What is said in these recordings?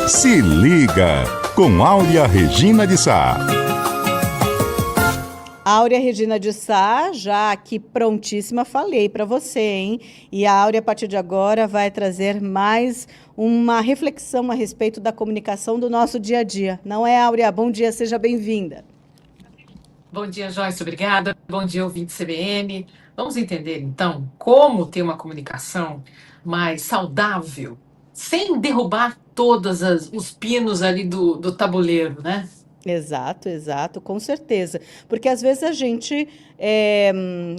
Se liga, com Áurea Regina de Sá. Áurea Regina de Sá, já aqui prontíssima, falei para você, hein? E a Áurea, a partir de agora, vai trazer mais uma reflexão a respeito da comunicação do nosso dia a dia. Não é, Áurea? Bom dia, seja bem-vinda. Bom dia, Joyce, obrigada. Bom dia, ouvinte CBN. Vamos entender, então, como ter uma comunicação mais saudável, sem derrubar todos os pinos ali do tabuleiro, né? Exato, com certeza. Porque às vezes a gente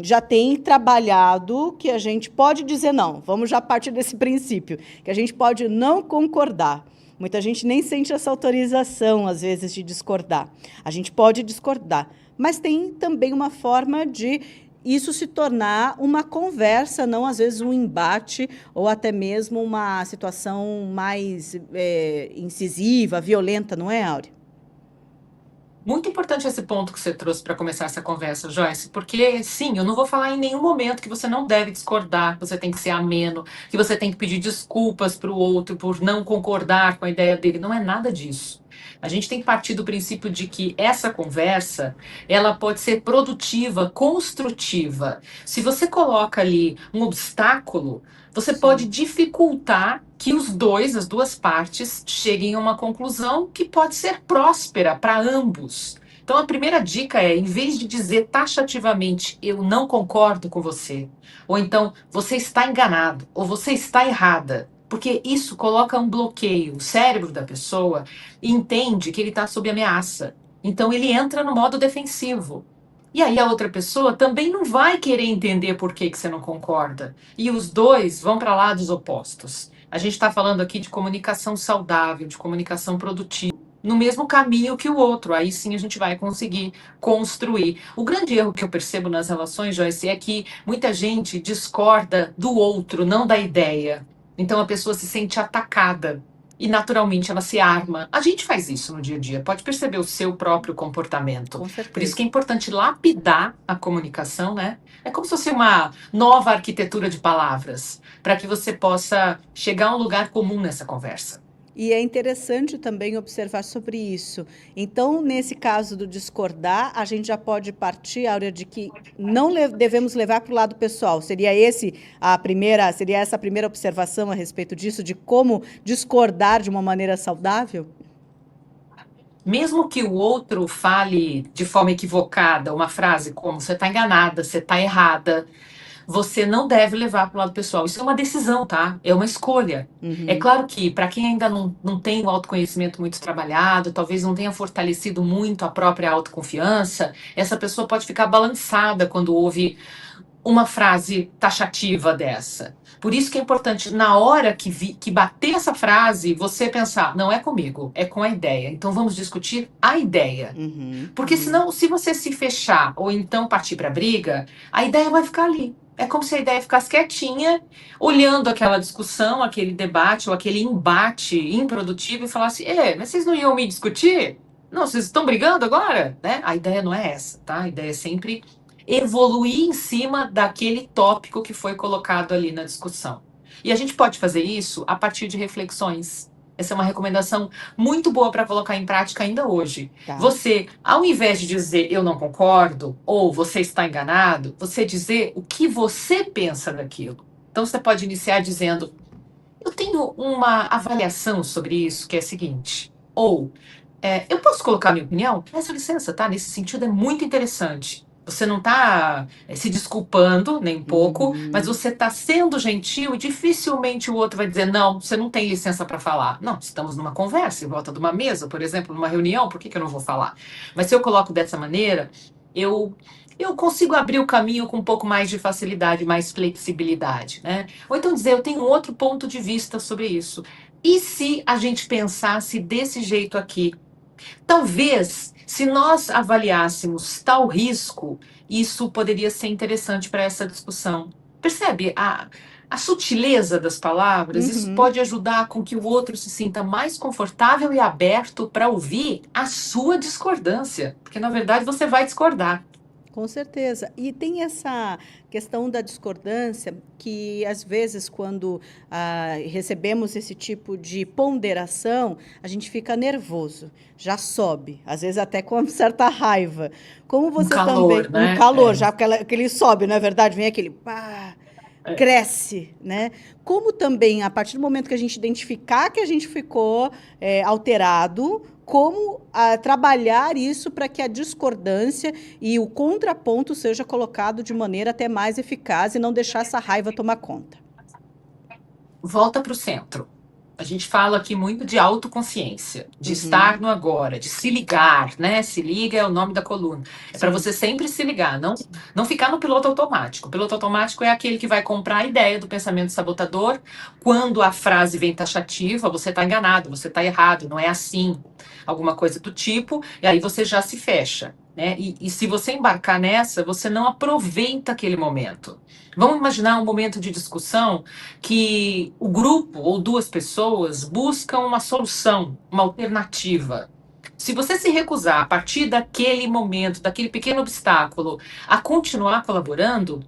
já tem trabalhado que a gente pode dizer não. Vamos já partir desse princípio, que a gente pode não concordar. Muita gente nem sente essa autorização, às vezes, de discordar. A gente pode discordar, mas tem também uma forma de isso se tornar uma conversa, não às vezes um embate ou até mesmo uma situação mais incisiva, violenta, não é, Áurea? Muito importante esse ponto que você trouxe para começar essa conversa, Joyce, porque, sim, eu não vou falar em nenhum momento que você não deve discordar, que você tem que ser ameno, que você tem que pedir desculpas para o outro por não concordar com a ideia dele. Não é nada disso. A gente tem que partir do princípio de que essa conversa, ela pode ser produtiva, construtiva. Se você coloca ali um obstáculo, você pode dificultar que as duas partes, cheguem a uma conclusão que pode ser próspera para ambos. Então, a primeira dica é, em vez de dizer taxativamente, eu não concordo com você, ou então, você está enganado, ou você está errada, porque isso coloca um bloqueio. O cérebro da pessoa entende que ele está sob ameaça. Então, ele entra no modo defensivo. E aí a outra pessoa também não vai querer entender por que você não concorda. E os dois vão para lados opostos. A gente está falando aqui de comunicação saudável, de comunicação produtiva, no mesmo caminho que o outro. Aí sim a gente vai conseguir construir. O grande erro que eu percebo nas relações, Joyce, é que muita gente discorda do outro, não da ideia. Então a pessoa se sente atacada. E naturalmente ela se arma. A gente faz isso no dia a dia, pode perceber o seu próprio comportamento. Com certeza. Por isso que é importante lapidar a comunicação, né? É como se fosse uma nova arquitetura de palavras, para que você possa chegar a um lugar comum nessa conversa. E é interessante também observar sobre isso. Então, nesse caso do discordar, a gente já pode partir, Áurea, de que não devemos levar para o lado pessoal. Seria essa a primeira observação a respeito disso, de como discordar de uma maneira saudável? Mesmo que o outro fale de forma equivocada uma frase como você está enganada, você está errada, você não deve levar para o lado pessoal. Isso é uma decisão, tá? É uma escolha. É claro que, para quem ainda não tem o autoconhecimento muito trabalhado, talvez não tenha fortalecido muito a própria autoconfiança, essa pessoa pode ficar balançada quando ouve uma frase taxativa dessa. Por isso que é importante, na hora que bater essa frase, você pensar, não é comigo, é com a ideia. Então vamos discutir a ideia. Porque senão, se você se fechar ou então partir para a briga, a ideia vai ficar ali. É como se a ideia ficasse quietinha, olhando aquela discussão, aquele debate ou aquele embate improdutivo e falasse, mas vocês não iam me discutir? Não, vocês estão brigando agora? Né? A ideia não é essa, tá? A ideia é sempre evoluir em cima daquele tópico que foi colocado ali na discussão. E a gente pode fazer isso a partir de reflexões. Essa é uma recomendação muito boa para colocar em prática ainda hoje. Tá. Você, ao invés de dizer eu não concordo ou você está enganado, você dizer o que você pensa daquilo. Então você pode iniciar dizendo eu tenho uma avaliação sobre isso que é a seguinte, ou eu posso colocar minha opinião? Peço licença, tá? Nesse sentido é muito interessante. Você não está se desculpando nem um pouco, mas você está sendo gentil e dificilmente o outro vai dizer não, você não tem licença para falar. Não, estamos numa conversa, em volta de uma mesa, por exemplo, numa reunião, por que eu não vou falar? Mas se eu coloco dessa maneira, eu consigo abrir o caminho com um pouco mais de facilidade, mais flexibilidade, né? Ou então dizer, eu tenho um outro ponto de vista sobre isso. E se a gente pensasse desse jeito aqui? Talvez, se nós avaliássemos tal risco, isso poderia ser interessante para essa discussão. Percebe a sutileza das palavras? Isso pode ajudar com que o outro se sinta mais confortável e aberto para ouvir a sua discordância, porque na verdade você vai discordar. Com certeza. E tem essa questão da discordância que, às vezes, quando recebemos esse tipo de ponderação, a gente fica nervoso, já sobe, às vezes até com certa raiva. Como Um você também... calor, Um né? calor, já aquele sobe, não é verdade? Vem aquele... Pá, cresce, né? Como também, a partir do momento que a gente identificar que a gente ficou alterado, como trabalhar isso para que a discordância e o contraponto seja colocado de maneira até mais eficaz e não deixar essa raiva tomar conta. Volta para o centro. A gente fala aqui muito de autoconsciência, de estar no agora, de se ligar, né? Se liga é o nome da coluna. É para você sempre se ligar, não ficar no piloto automático. O piloto automático é aquele que vai comprar a ideia do pensamento sabotador. Quando a frase vem taxativa, você está enganado, você está errado, não é assim. Alguma coisa do tipo, e aí você já se fecha, né? E se você embarcar nessa, você não aproveita aquele momento. Vamos imaginar um momento de discussão que o grupo ou duas pessoas buscam uma solução, uma alternativa. Se você se recusar, a partir daquele momento, daquele pequeno obstáculo, a continuar colaborando,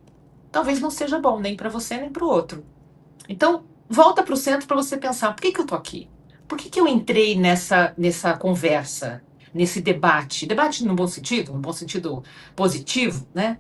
talvez não seja bom nem para você nem para o outro. Então, volta para o centro para você pensar, por que eu estou aqui? Por que eu entrei nessa conversa, nesse debate? Debate no bom sentido positivo, né?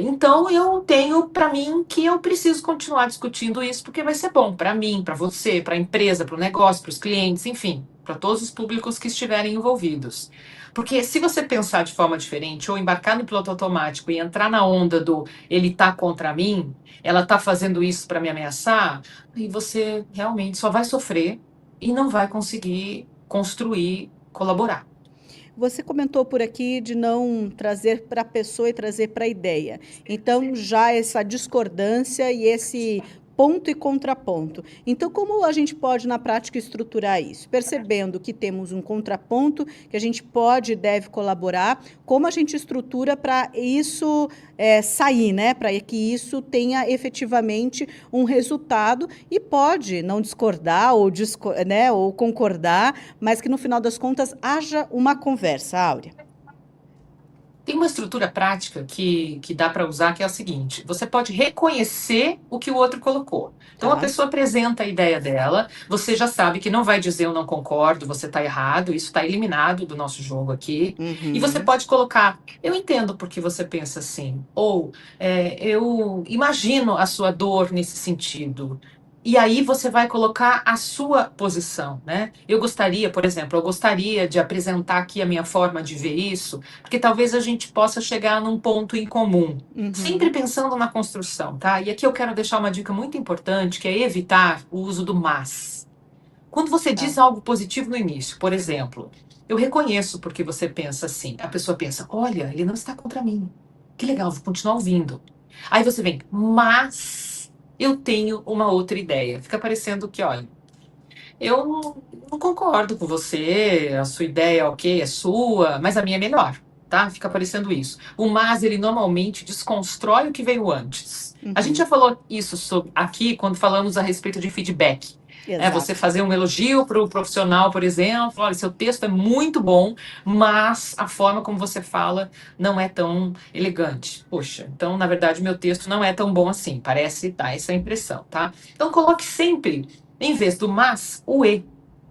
Então, eu tenho para mim que eu preciso continuar discutindo isso porque vai ser bom para mim, para você, para a empresa, para o negócio, para os clientes, enfim, para todos os públicos que estiverem envolvidos. Porque se você pensar de forma diferente ou embarcar no piloto automático e entrar na onda do ele tá contra mim, ela tá fazendo isso para me ameaçar, aí você realmente só vai sofrer e não vai conseguir construir, colaborar. Você comentou por aqui de não trazer para a pessoa e trazer para a ideia. Então, já essa discordância e esse ponto e contraponto. Então, como a gente pode, na prática, estruturar isso? Percebendo que temos um contraponto, que a gente pode e deve colaborar, como a gente estrutura para isso sair, né? Para que isso tenha efetivamente um resultado e pode não discordar ou concordar, mas que, no final das contas, haja uma conversa, Áurea. Tem uma estrutura prática que dá para usar, que é o seguinte: você pode reconhecer o que o outro colocou. Então, a pessoa apresenta a ideia dela, você já sabe que não vai dizer eu não concordo, você está errado, isso está eliminado do nosso jogo aqui. E você pode colocar, eu entendo porque você pensa assim, ou eu imagino a sua dor nesse sentido. E aí você vai colocar a sua posição, né? Por exemplo, eu gostaria de apresentar aqui a minha forma de ver isso, porque talvez a gente possa chegar num ponto em comum. Sempre pensando na construção, tá? E aqui eu quero deixar uma dica muito importante, que é evitar o uso do mas. Quando você diz algo positivo no início, por exemplo, eu reconheço porque você pensa assim. A pessoa pensa, olha, ele não está contra mim. Que legal, vou continuar ouvindo. Aí você vem, mas eu tenho uma outra ideia. Fica parecendo que, olha, eu não concordo com você, a sua ideia, ok, é sua, mas a minha é melhor, tá? Fica parecendo isso. O mas, ele normalmente desconstrói o que veio antes. A gente já falou isso aqui quando falamos a respeito de feedback. Você fazer um elogio para o profissional, por exemplo, olha, seu texto é muito bom, mas a forma como você fala não é tão elegante. Poxa, então, na verdade, meu texto não é tão bom assim, parece dar essa impressão, tá? Então, coloque sempre, em vez do mas, o e.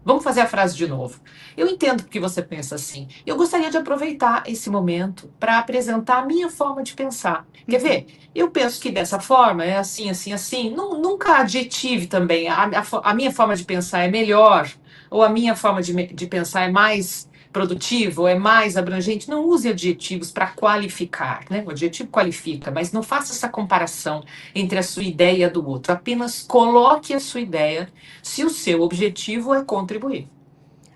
Vamos fazer a frase de novo. Eu entendo porque você pensa assim. Eu gostaria de aproveitar esse momento para apresentar a minha forma de pensar. Quer ver? Eu penso que dessa forma, é assim, assim, assim. Nunca adjetive também. A minha forma de pensar é melhor, ou a minha forma de pensar é mais produtiva, ou é mais abrangente. Não use adjetivos para qualificar, né? O adjetivo qualifica, mas não faça essa comparação entre a sua ideia e a do outro. Apenas coloque a sua ideia se o seu objetivo é contribuir.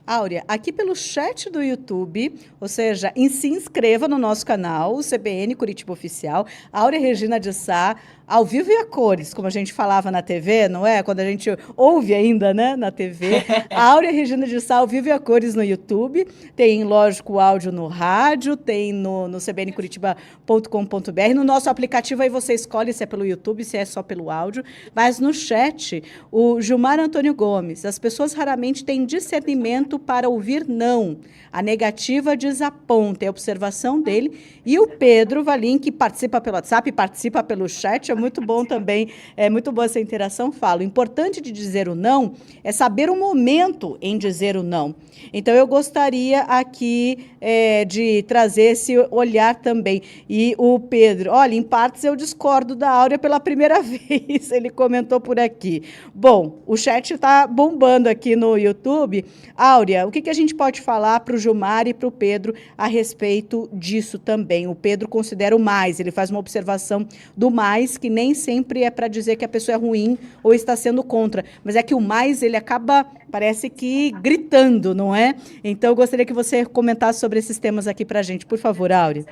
Áurea, aqui pelo chat do YouTube, ou seja, se inscreva no nosso canal, o CBN Curitiba Oficial, Áurea Regina de Sá, ao vivo e a cores, como a gente falava na TV, não é? Quando a gente ouve ainda, né, na TV. A Áurea Regina de Sá, ao vivo e a cores no YouTube. Tem, lógico, o áudio no rádio, tem no cbncuritiba.com.br. No nosso aplicativo, aí você escolhe se é pelo YouTube, se é só pelo áudio. Mas no chat, o Gilmar Antônio Gomes, as pessoas raramente têm discernimento momento para ouvir não. A negativa desaponta, é a observação dele. E o Pedro Valim, que participa pelo WhatsApp, participa pelo chat, é muito bom também, é muito boa essa interação, fala. O importante de dizer o não é saber o momento em dizer o não. Então, eu gostaria aqui de trazer esse olhar também. E o Pedro, olha, em partes eu discordo da Áurea pela primeira vez, ele comentou por aqui. Bom, o chat está bombando aqui no YouTube. Áurea, o que a gente pode falar para o Gilmar e para o Pedro a respeito disso também? O Pedro considera o mais, ele faz uma observação do mais, que nem sempre é para dizer que a pessoa é ruim ou está sendo contra, mas é que o mais, ele acaba, parece que, gritando, não é? Então, eu gostaria que você comentasse sobre esses temas aqui para a gente, por favor, Áurea.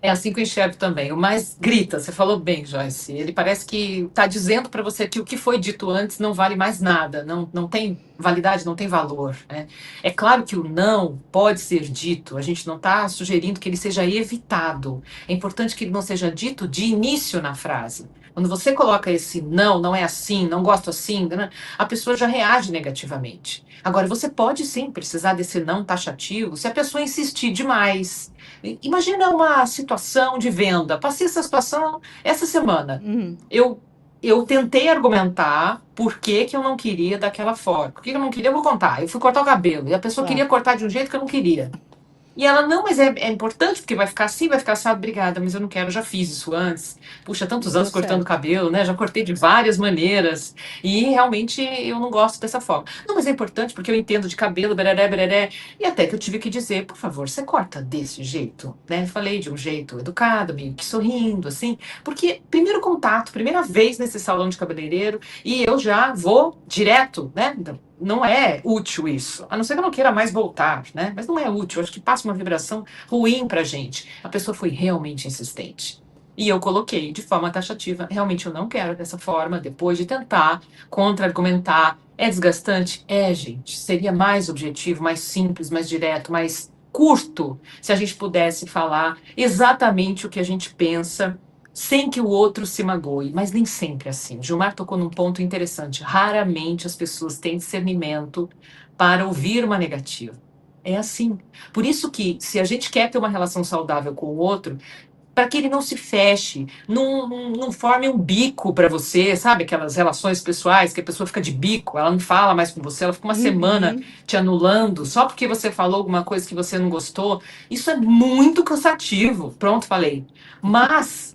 É assim que eu enxergo também. O mais grita, você falou bem, Joyce. Ele parece que está dizendo para você que o que foi dito antes não vale mais nada, não tem validade, não tem valor, né? É claro que o não pode ser dito, a gente não está sugerindo que ele seja evitado. É importante que ele não seja dito de início na frase. Quando você coloca esse não é assim, não gosto assim, né, a pessoa já reage negativamente. Agora, você pode sim precisar desse não taxativo se a pessoa insistir demais. Imagina uma situação de venda. Passei essa situação essa semana. Eu tentei argumentar por que eu não queria daquela forma. Por que eu não queria, eu vou contar. Eu fui cortar o cabelo e a pessoa queria cortar de um jeito que eu não queria. E ela, não, mas é importante, porque vai ficar assim, obrigada, mas eu não quero, já fiz isso antes. Puxa, tantos anos cortando cabelo, né? Já cortei de várias maneiras. E realmente eu não gosto dessa forma. Não, mas é importante, porque eu entendo de cabelo, bereré, bereré. E até que eu tive que dizer, por favor, você corta desse jeito, né? Falei de um jeito educado, meio que sorrindo, assim. Porque primeiro contato, primeira vez nesse salão de cabeleireiro, e eu já vou direto, né? Não é útil isso, a não ser que eu não queira mais voltar, né? Mas não é útil, acho que passa uma vibração ruim pra gente. A pessoa foi realmente insistente. E eu coloquei de forma taxativa, realmente eu não quero dessa forma, depois de tentar contra-argumentar. É desgastante? É, gente. Seria mais objetivo, mais simples, mais direto, mais curto, se a gente pudesse falar exatamente o que a gente pensa, sem que o outro se magoe, mas nem sempre é assim. Gilmar tocou num ponto interessante. Raramente as pessoas têm discernimento para ouvir uma negativa. É assim. Por isso que, se a gente quer ter uma relação saudável com o outro, para que ele não se feche, não forme um bico para você, sabe? Aquelas relações pessoais que a pessoa fica de bico, ela não fala mais com você, ela fica uma semana te anulando, só porque você falou alguma coisa que você não gostou. Isso é muito cansativo. Pronto, falei. Mas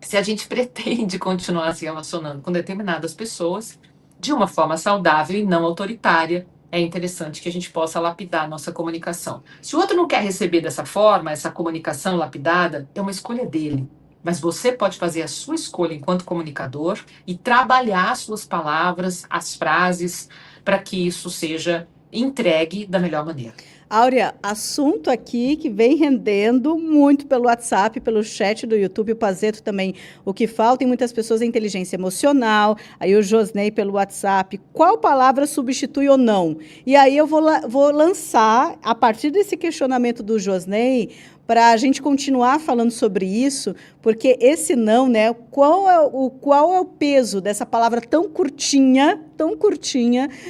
se a gente pretende continuar se relacionando com determinadas pessoas de uma forma saudável e não autoritária, é interessante que a gente possa lapidar a nossa comunicação. Se o outro não quer receber dessa forma, essa comunicação lapidada, é uma escolha dele. Mas você pode fazer a sua escolha enquanto comunicador e trabalhar as suas palavras, as frases, para que isso seja entregue da melhor maneira. Áurea, assunto aqui que vem rendendo muito pelo WhatsApp, pelo chat do YouTube, o Pazeto também. O que falta em muitas pessoas é inteligência emocional. Aí o Josney pelo WhatsApp. Qual palavra substitui ou não? E aí eu vou lançar, a partir desse questionamento do Josney, para a gente continuar falando sobre isso, porque esse não, né? Qual é o peso dessa palavra tão curtinha,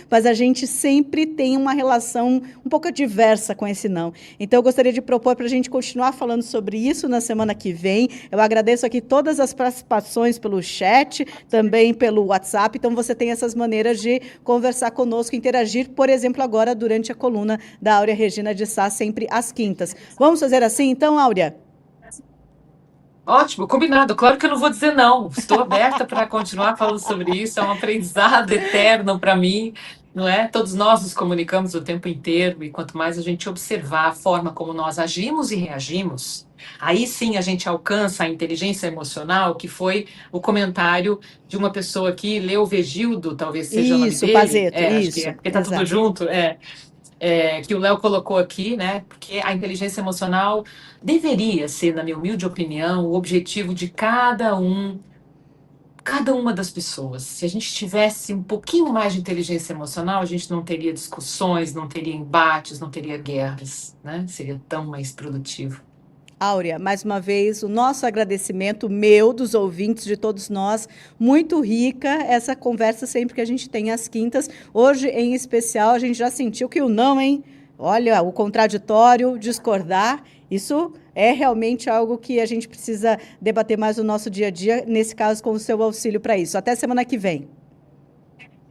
mas a gente sempre tem uma relação um pouco diversa com esse não. Então, eu gostaria de propor para a gente continuar falando sobre isso na semana que vem. Eu agradeço aqui todas as participações pelo chat, também pelo WhatsApp. Então, você tem essas maneiras de conversar conosco, interagir, por exemplo, agora durante a coluna da Áurea Regina de Sá, sempre às quintas. Vamos fazer assim, então, Áurea? Ótimo, combinado. Claro que eu não vou dizer não. Estou aberta para continuar falando sobre isso. É um aprendizado eterno para mim, não é? Todos nós nos comunicamos o tempo inteiro e quanto mais a gente observar a forma como nós agimos e reagimos, aí sim a gente alcança a inteligência emocional, que foi o comentário de uma pessoa que leu Vegildo, talvez seja o nome dele. Pazeto, acho que é, porque está tudo junto, que o Léo colocou aqui, né? Porque a inteligência emocional deveria ser, na minha humilde opinião, o objetivo de cada uma das pessoas. Se a gente tivesse um pouquinho mais de inteligência emocional, a gente não teria discussões, não teria embates, não teria guerras, né? Seria tão mais produtivo. Áurea, mais uma vez, o nosso agradecimento, meu, dos ouvintes, de todos nós. Muito rica essa conversa sempre que a gente tem às quintas. Hoje, em especial, a gente já sentiu que o não, hein? Olha, o contraditório, discordar, isso é realmente algo que a gente precisa debater mais no nosso dia a dia, nesse caso, com o seu auxílio para isso. Até semana que vem.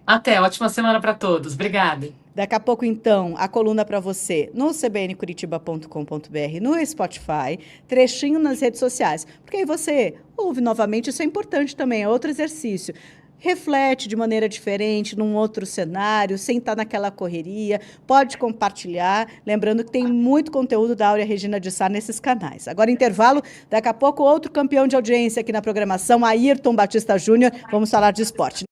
Até, ótima semana para todos. Obrigada. Daqui a pouco, então, a coluna para você no cbncuritiba.com.br, no Spotify, trechinho nas redes sociais. Porque aí você ouve novamente, isso é importante também, é outro exercício. Reflete de maneira diferente, num outro cenário, sem estar naquela correria, pode compartilhar, lembrando que tem muito conteúdo da Áurea Regina de Sá nesses canais. Agora, intervalo, daqui a pouco, outro campeão de audiência aqui na programação, Ayrton Batista Júnior, vamos falar de esporte.